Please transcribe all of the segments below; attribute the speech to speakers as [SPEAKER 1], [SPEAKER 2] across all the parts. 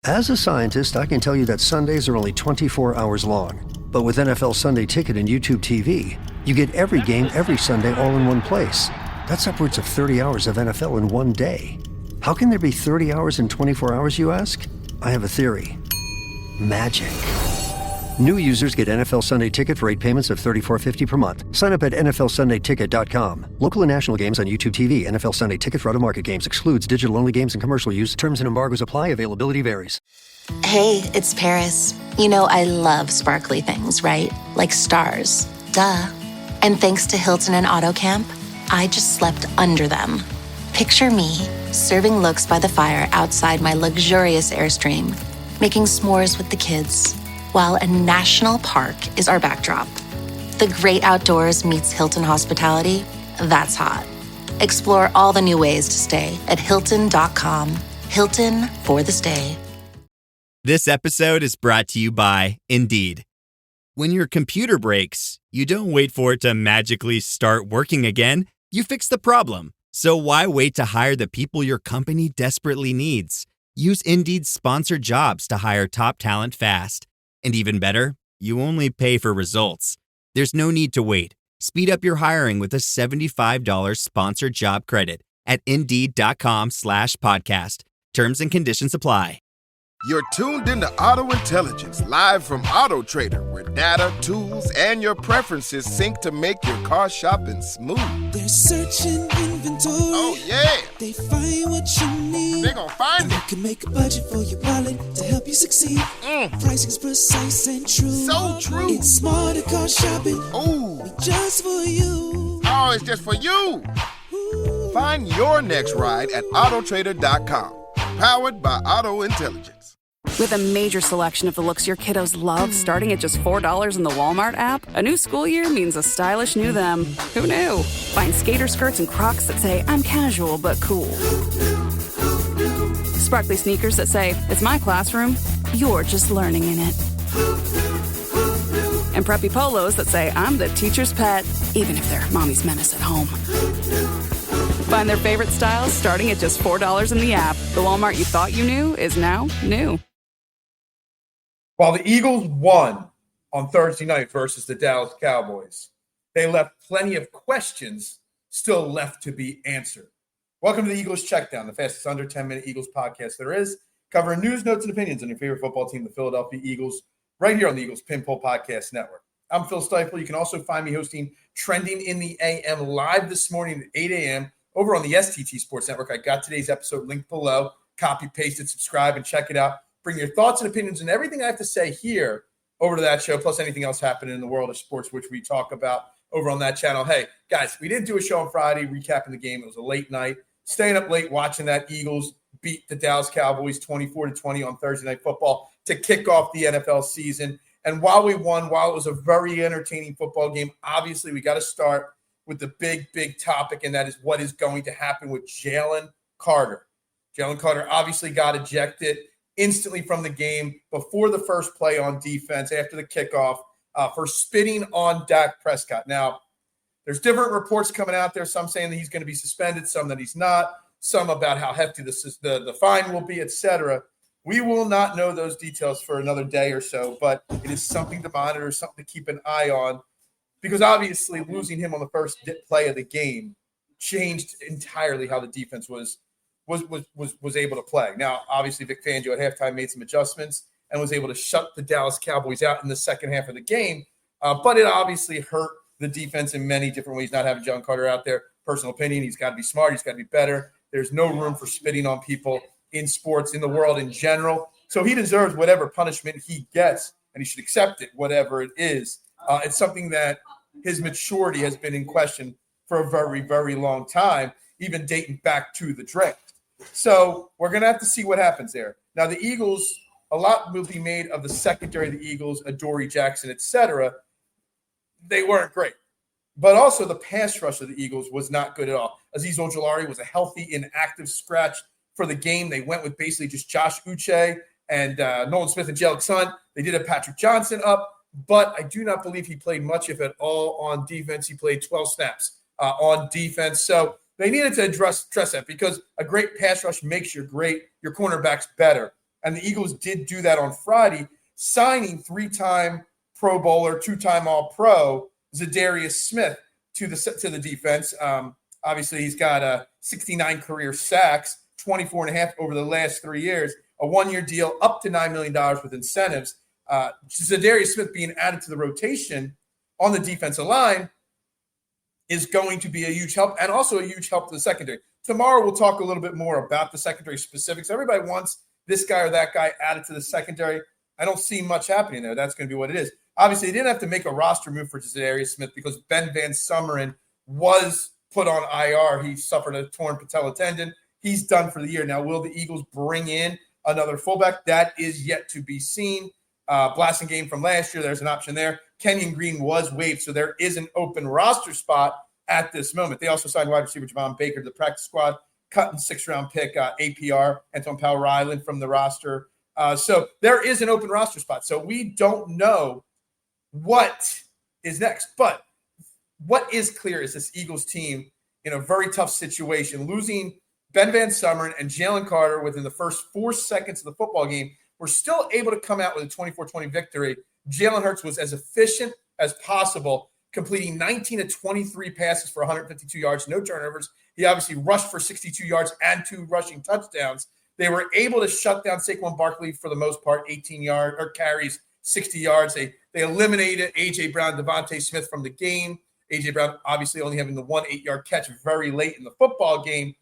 [SPEAKER 1] As a scientist, I can tell you that Sundays are only 24 hours long. But with NFL Sunday Ticket and YouTube TV, you get every game every Sunday all in one place. That's upwards of 30 hours of NFL in one day. How can there be 30 hours in 24 hours, you ask? I have a theory. Magic. New users get NFL Sunday Ticket for 8 payments of $34.50 per month. Sign up at NFLSundayTicket.com. Local and national games on YouTube TV. NFL Sunday Ticket for out-of-market games excludes digital-only games and commercial use. Terms and embargoes apply. Availability varies.
[SPEAKER 2] Hey, it's Paris. You know I love sparkly things, right? Like stars. Duh. And thanks to Hilton and AutoCamp, I just slept under them. Picture me, serving looks by the fire outside my luxurious Airstream, making s'mores with the kids, while a national park is our backdrop. The great outdoors meets Hilton hospitality. That's hot. Explore all the new ways to stay at Hilton.com. Hilton for the stay.
[SPEAKER 3] This episode is brought to you by Indeed. When your computer breaks, you don't wait for it to magically start working again. You fix the problem. So why wait to hire the people your company desperately needs? Use Indeed's sponsored jobs to hire top talent fast. And even better, you only pay for results. There's no need to wait. Speed up your hiring with a $75 sponsored job credit at Indeed.com/podcast. Terms and conditions apply.
[SPEAKER 4] You're tuned into Auto Intelligence, live from Auto Trader, where data, tools, and your preferences sync to make your car shopping smooth.
[SPEAKER 5] They're searching inventory.
[SPEAKER 4] Oh, yeah.
[SPEAKER 5] They find what you need.
[SPEAKER 4] They're gonna find it.
[SPEAKER 5] You can make a budget for your wallet to help you succeed. Pricing's precise and true.
[SPEAKER 4] So true.
[SPEAKER 5] It's smarter car shopping.
[SPEAKER 4] Ooh.
[SPEAKER 5] Just for you.
[SPEAKER 4] Oh, it's just for you.
[SPEAKER 5] Ooh.
[SPEAKER 4] Find your next ride at autotrader.com. Powered by Auto Intelligence.
[SPEAKER 6] With a major selection of the looks your kiddos love, starting at just $4 in the Walmart app, a new school year means a stylish new them. Who knew? Find skater skirts and Crocs that say, I'm casual but cool. Sparkly sneakers that say, it's my classroom, you're just learning in it. And preppy polos that say, I'm the teacher's pet, even if they're mommy's menace at home. Find their favorite styles starting at just $4 in the app. The Walmart you thought you knew is now new.
[SPEAKER 7] While the Eagles won on Thursday night versus the Dallas Cowboys, they left plenty of questions still left to be answered. Welcome to the Eagles Checkdown, the fastest under 10-minute Eagles podcast there is, covering news, notes, and opinions on your favorite football team, the Philadelphia Eagles, right here on the Eagles Pinpoll Podcast Network. I'm Phil Stiefel. You can also find me hosting Trending in the AM live this morning at 8 a.m. over on the STT Sports Network. I got today's episode linked below. Copy, paste it, subscribe, and check it out. Bring your thoughts and opinions and everything I have to say here over to that show, plus anything else happening in the world of sports, which we talk about over on that channel. Hey, guys, we didn't do a show on Friday recapping the game. It was a late night. Staying up late watching that Eagles beat the Dallas Cowboys 24-20 on Thursday Night Football to kick off the NFL season. And while we won, while it was a very entertaining football game, obviously we got to start with the big topic, and that is what is going to happen with Jalen Carter. Jalen Carter obviously got ejected instantly from the game before the first play on defense after the kickoff for spitting on Dak Prescott. Now, there's different reports coming out there, some saying that he's going to be suspended, some that he's not, some about how hefty the fine will be, etc. We will not know those details for another day or so, but it is something to monitor, something to keep an eye on, because obviously losing him on the first play of the game changed entirely how the defense was able to play. Now, obviously, Vic Fangio at halftime made some adjustments and was able to shut the Dallas Cowboys out in the second half of the game, but it obviously hurt the defense in many different ways, not having Jalen Carter out there. Personal opinion, he's got to be smart, he's got to be better. There's no room for spitting on people in sports, in the world in general. So he deserves whatever punishment he gets, and he should accept it, whatever it is. It's something that his maturity has been in question for a very, very long time, even dating back to the draft. So we're going to have to see what happens there. Now, the Eagles, a lot will be made of the secondary of the Eagles, Adoree Jackson, etc. They weren't great. But also the pass rush of the Eagles was not good at all. Azeez Ojulari was a healthy, inactive scratch for the game. They went with basically just Josh Uche and Nolan Smith and Jalen Hunt. They did have Patrick Johnson up, but I do not believe he played much, if at all, on defense. He played 12 snaps on defense. So they needed to address that, because a great pass rush makes your cornerbacks better. And the Eagles did do that on Friday, signing 3-time Pro Bowler, 2-time All-Pro, Zadarius Smith to the defense. Obviously, he's got 69 career sacks, 24 and a half over the last 3 years, a 1-year deal up to $9 million with incentives. Zadarius Smith being added to the rotation on the defensive line is going to be a huge help, and also a huge help to the secondary. Tomorrow, we'll talk a little bit more about the secondary specifics. Everybody wants this guy or that guy added to the secondary. I don't see much happening there. That's going to be what it is. Obviously, they didn't have to make a roster move for Zadarius Smith because Ben Van Sumeren was put on IR. He suffered a torn patella tendon. He's done for the year. Now, will the Eagles bring in another fullback? That is yet to be seen. Blasting game from last year, there's an option there. Kenyon Green was waived, so there is an open roster spot at this moment. They also signed wide receiver Javon Baker to the practice squad, cutting 6th-round pick APR, Antoine Powell-Ryland from the roster. So there is an open roster spot. So we don't know what is next. But what is clear is this Eagles team in a very tough situation, losing Ben Van Sumeren and Jalen Carter within the first 4 seconds of the football game. We're still able to come out with a 24-20 victory. Jalen Hurts was as efficient as possible, completing 19 of 23 passes for 152 yards, no turnovers. He obviously rushed for 62 yards and 2 rushing touchdowns. They were able to shut down Saquon Barkley for the most part, 18 yards or carries, 60 yards. They eliminated A.J. Brown, Devontae Smith from the game. A.J. Brown obviously only having the 1 8-yard catch very late in the football game.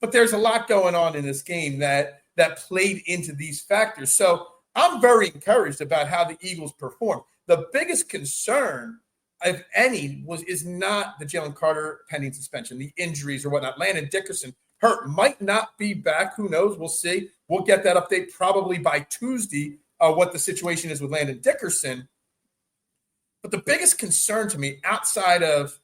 [SPEAKER 7] But there's a lot going on in this game that played into these factors. So I'm very encouraged about how the Eagles performed. The biggest concern, if any, is not the Jalen Carter pending suspension, the injuries or whatnot. Landon Dickerson hurt, might not be back. Who knows? We'll see. We'll get that update probably by Tuesday, what the situation is with Landon Dickerson. But the biggest concern to me outside of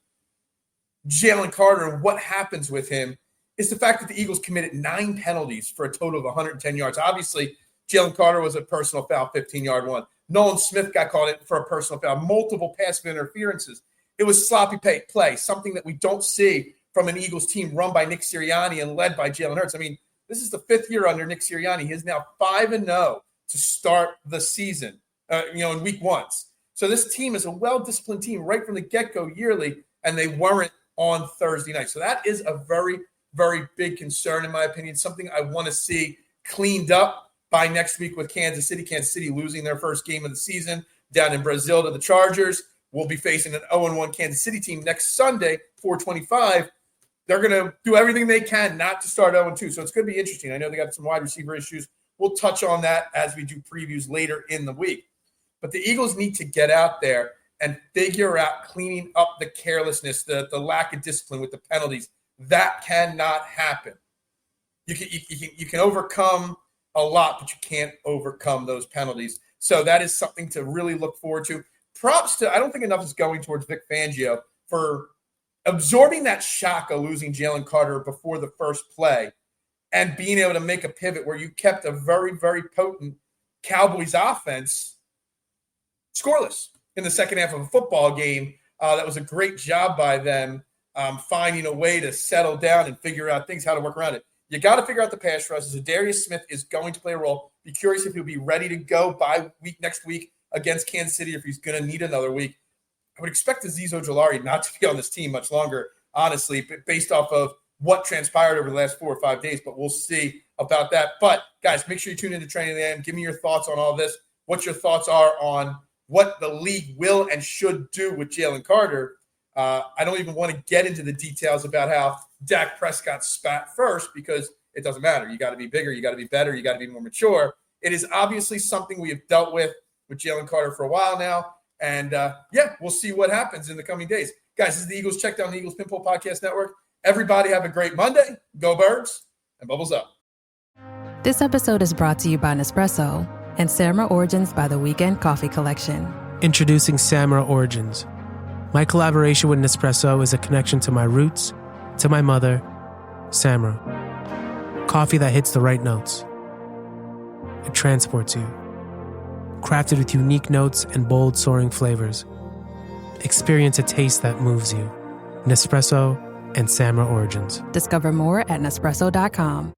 [SPEAKER 7] Jalen Carter and what happens with him is the fact that the Eagles committed 9 penalties for a total of 110 yards. Obviously, Jalen Carter was a personal foul, 15-yard one. Nolan Smith got called for a personal foul, multiple passive interferences. It was sloppy play, something that we don't see from an Eagles team run by Nick Sirianni and led by Jalen Hurts. I mean, this is the 5th year under Nick Sirianni. He is now 5-0 to start the season, in week 1. So this team is a well-disciplined team right from the get-go yearly, and they weren't on Thursday night. So that is a very, very big concern, in my opinion, something I want to see cleaned up by next week with Kansas City. Kansas City losing their first game of the season down in Brazil to the Chargers. We'll be facing an 0-1 Kansas City team next Sunday, 4/25. They're going to do everything they can not to start 0-2. So it's going to be interesting. I know they got some wide receiver issues. We'll touch on that as we do previews later in the week. But the Eagles need to get out there and figure out cleaning up the carelessness, the lack of discipline with the penalties. That cannot happen. You can overcome a lot, but you can't overcome those penalties. So that is something to really look forward to. Props to, I don't think enough is going towards Vic Fangio for absorbing that shock of losing Jalen Carter before the first play and being able to make a pivot where you kept a very, very potent Cowboys offense scoreless in the second half of a football game. That was a great job by them finding a way to settle down and figure out things, how to work around it. You got to figure out the pass rush. Zadarius Smith is going to play a role. Be curious if he'll be ready to go by next week against Kansas City, if he's going to need another week. I would expect Azeez Ojulari not to be on this team much longer, honestly, based off of what transpired over the last 4 or 5 days. But we'll see about that. But, guys, make sure you tune into Training Land. Give me your thoughts on all this, what your thoughts are on what the league will and should do with Jalen Carter. I don't even want to get into the details about how Dak Prescott spat first because it doesn't matter. You got to be bigger. You got to be better. You got to be more mature. It is obviously something we have dealt with Jalen Carter for a while now. And, we'll see what happens in the coming days. Guys, this is the Eagles Checkdown, the Eagles Pinball Podcast Network. Everybody have a great Monday. Go Birds and bubbles up.
[SPEAKER 8] This episode is brought to you by Nespresso and Samra Origins by The Weekend Coffee Collection.
[SPEAKER 9] Introducing Samra Origins. My collaboration with Nespresso is a connection to my roots, to my mother, Samra. Coffee that hits the right notes. It transports you. Crafted with unique notes and bold, soaring flavors. Experience a taste that moves you. Nespresso and Samra Origins.
[SPEAKER 8] Discover more at Nespresso.com.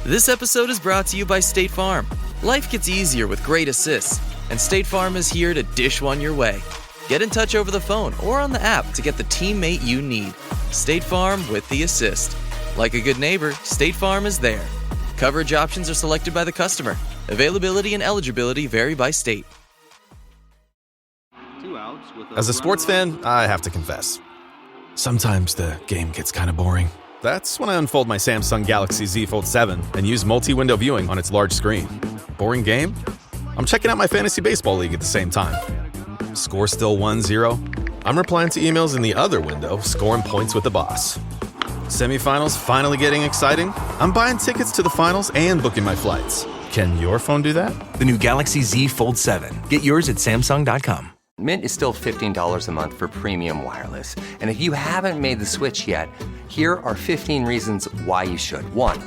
[SPEAKER 10] This episode is brought to you by State Farm. Life gets easier with great assists, and State Farm is here to dish one your way. Get in touch over the phone or on the app to get the teammate you need. State Farm with the assist. Like a good neighbor, State Farm is there. Coverage options are selected by the customer. Availability and eligibility vary by state.
[SPEAKER 11] As a sports fan, I have to confess. Sometimes the game gets kind of boring. That's when I unfold my Samsung Galaxy Z Fold 7 and use multi-window viewing on its large screen. Boring game? I'm checking out my fantasy baseball league at the same time. Score still 1-0? I'm replying to emails in the other window, scoring points with the boss. Semifinals finally getting exciting? I'm buying tickets to the finals and booking my flights. Can your phone do that?
[SPEAKER 12] The new Galaxy Z Fold 7. Get yours at Samsung.com. Mint is still $15 a month for premium wireless. And if you haven't made the switch yet, here are 15 reasons why you should. 1,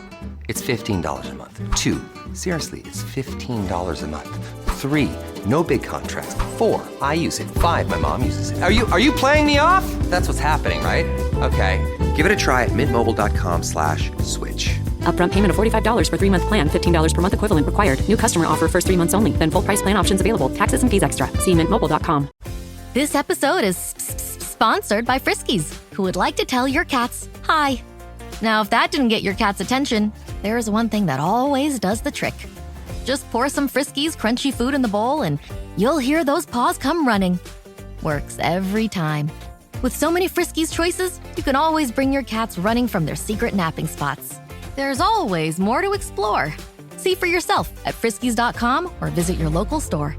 [SPEAKER 12] it's $15 a month. 2, seriously, it's $15 a month. 3, no big contrast. 4, I use it. 5, my mom uses it. Are you playing me off? That's what's happening, right? Okay, give it a try at mintmobile.com/switch.
[SPEAKER 6] Upfront payment of $45 for 3-month plan, $15 per month equivalent required. New customer offer first 3 months only. Then full price plan options available. Taxes and fees extra. See mintmobile.com.
[SPEAKER 13] This episode is sponsored by Friskies, who would like to tell your cats hi. Now, if that didn't get your cat's attention, there is one thing that always does the trick. Just pour some Friskies crunchy food in the bowl and you'll hear those paws come running. Works every time. With so many Friskies choices, you can always bring your cats running from their secret napping spots. There's always more to explore. See for yourself at friskies.com or visit your local store.